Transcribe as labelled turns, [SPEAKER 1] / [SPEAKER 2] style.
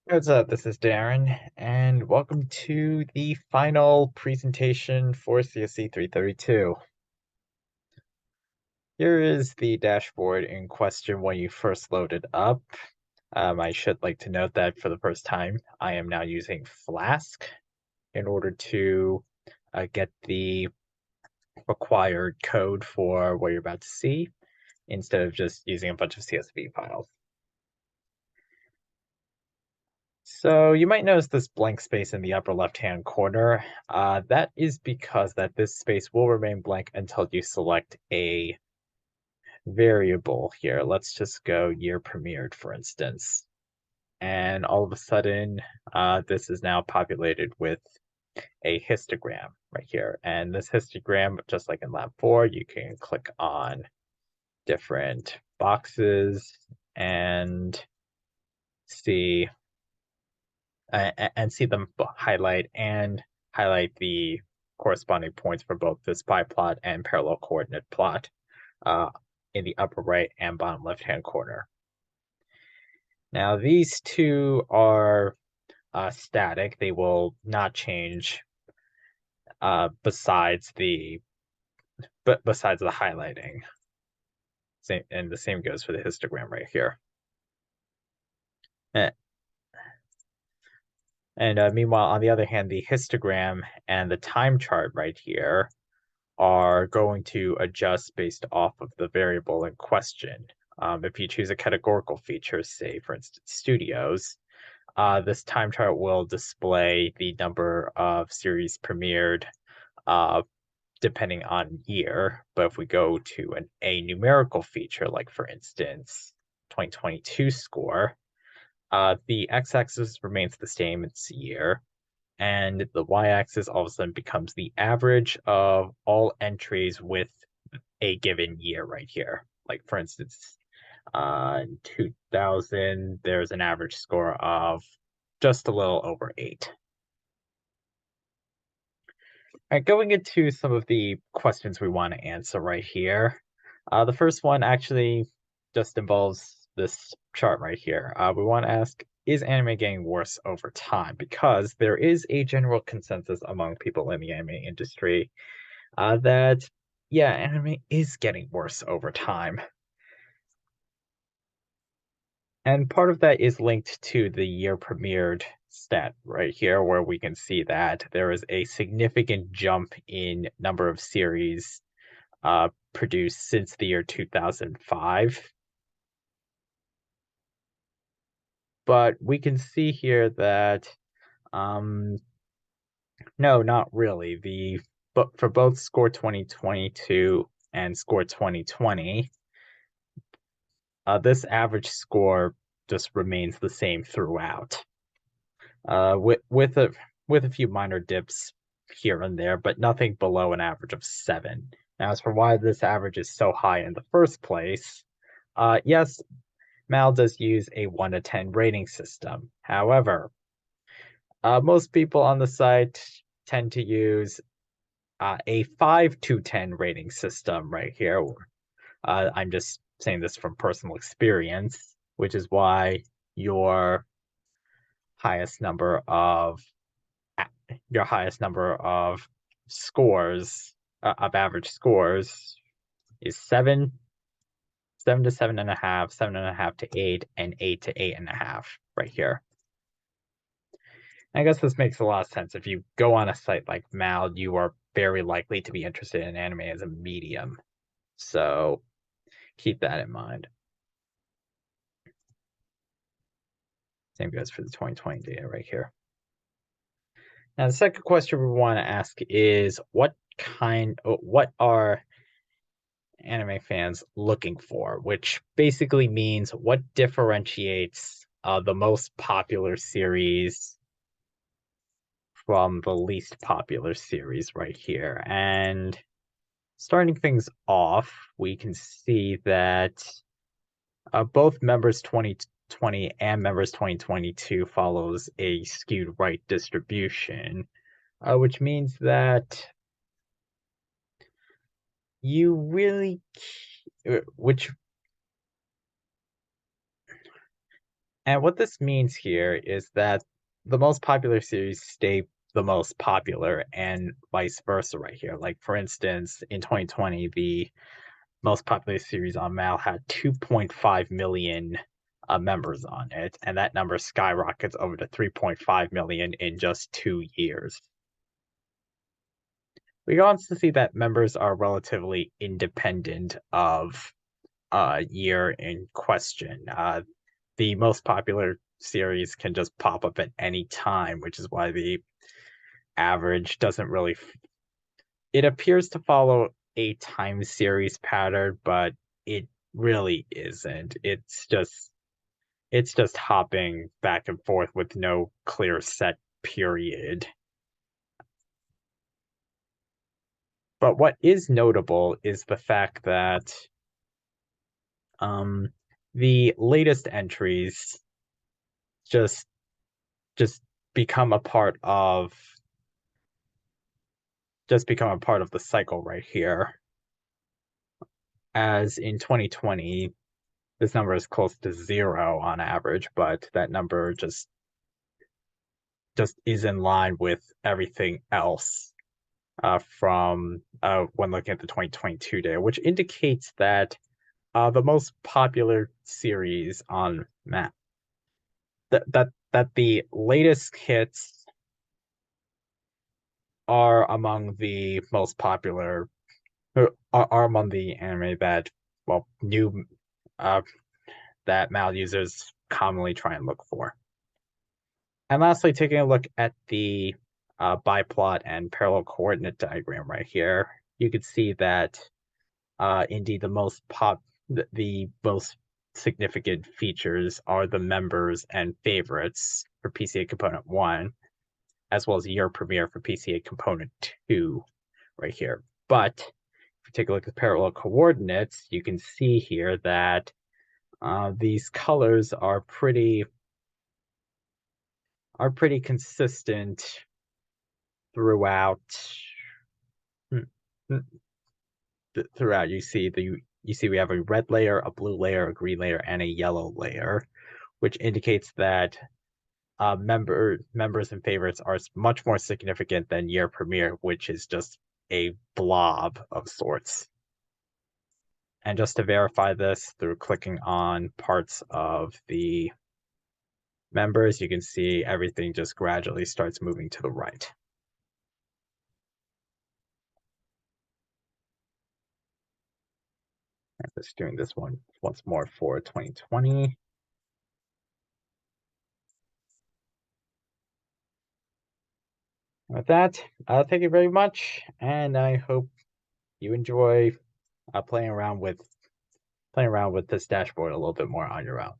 [SPEAKER 1] What's up? This is Darren, and welcome to the final presentation for CSE 332. Here is the dashboard in question when you first load it up. I should like to note that for the first time, I am now using Flask in order to get the required code for what you're about to see, instead of just using a bunch of CSV files. So you might notice this blank space in the upper left-hand corner. That is because this space will remain blank until you select a variable here. Let's just go year premiered, for instance. And all of a sudden, this is now populated with a histogram right here. And this histogram, just like in Lab 4, you can click on different boxes and see see them highlight the corresponding points for both this pie plot and parallel coordinate plot uh, in the upper right and bottom left-hand corner. Now, these two are static. They will not change besides the highlighting. And the same goes for the histogram right here. Eh, And meanwhile, on the other hand, the histogram and the time chart right here are going to adjust based off of the variable in question. If you choose a categorical feature, say, for instance, studios, this time chart will display the number of series premiered uh, depending on year. But if we go to a numerical feature, like, for instance, 2022 score, the x-axis remains the same, it's year, and the y-axis all of a sudden becomes the average of all entries with a given year right here. Like, for instance, in 2000, there's an average score of just a little over 8. All right, going into some of the questions we want to answer right here. The first one actually just involves this chart right here. We want to ask, is anime getting worse over time? Because there is a general consensus among people in the anime industry that, yeah, anime is getting worse over time. And part of that is linked to the year premiered stat right here, where we can see that there is a significant jump in number of series produced since the year 2005. But we can see here that, um, no, not really. But for both Score 2022 and Score 2020, this average score just remains the same throughout, with a few minor dips here and there, but nothing below an average of 7. Now, as for why this average is so high in the first place, yes, Mal does use a 1 to 10 rating system. However, most people on the site tend to use a 5 to 10 rating system right here. I'm just saying this from personal experience, which is why your highest number of scores of average scores is 7, 7 to 7.5, 7.5 to 8, and 8 to 8.5 right here. I guess this makes a lot of sense. If you go on a site like Mal, you are very likely to be interested in anime as a medium. So keep that in mind. Same goes for the 2020 data right here. Now, the second question we want to ask is what are anime fans looking for? Which basically means what differentiates the most popular series from the least popular series right here. And starting things off, we can see that both Members 2020 and Members 2022 follows a skewed right distribution, which means that you really, which And what this means here is that the most popular series stay the most popular and vice versa right here. Like for instance, in 2020, the most popular series on Mal had 2.5 million members on it, and that number skyrockets over to 3.5 million in just 2 years. We can also see that members are relatively independent of year in question. The most popular series can just pop up at any time, which is why the average doesn't really. It appears to follow a time series pattern, but it really isn't. It's just hopping back and forth with no clear set period. But what is notable is the fact that um, the latest entries just just become a part of the cycle right here. As in 2020, this number is close to zero on average, but that number just is in line with everything else from when looking at the 2022 data, which indicates that the most popular series on map that the latest hits are among the most popular are among the anime that new uh, that Mal users commonly try and look for. And lastly, taking a look at the biplot and parallel coordinate diagram right here, you could see that indeed the most significant features are the members and favorites for PCA component 1, as well as year premiere for PCA component 2 right here. But if you take a look at parallel coordinates, you can see here that these colors are pretty consistent throughout. Hmm, hmm, Throughout, you see we have a red layer, a blue layer, a green layer, and a yellow layer, which indicates that members and favorites are much more significant than year premiere, which is just a blob of sorts. And just to verify this through clicking on parts of the members, you can see everything just gradually starts moving to the right. I'm just doing this one once more for 2020. With that, thank you very much, and I hope you enjoy playing around with this dashboard a little bit more on your own.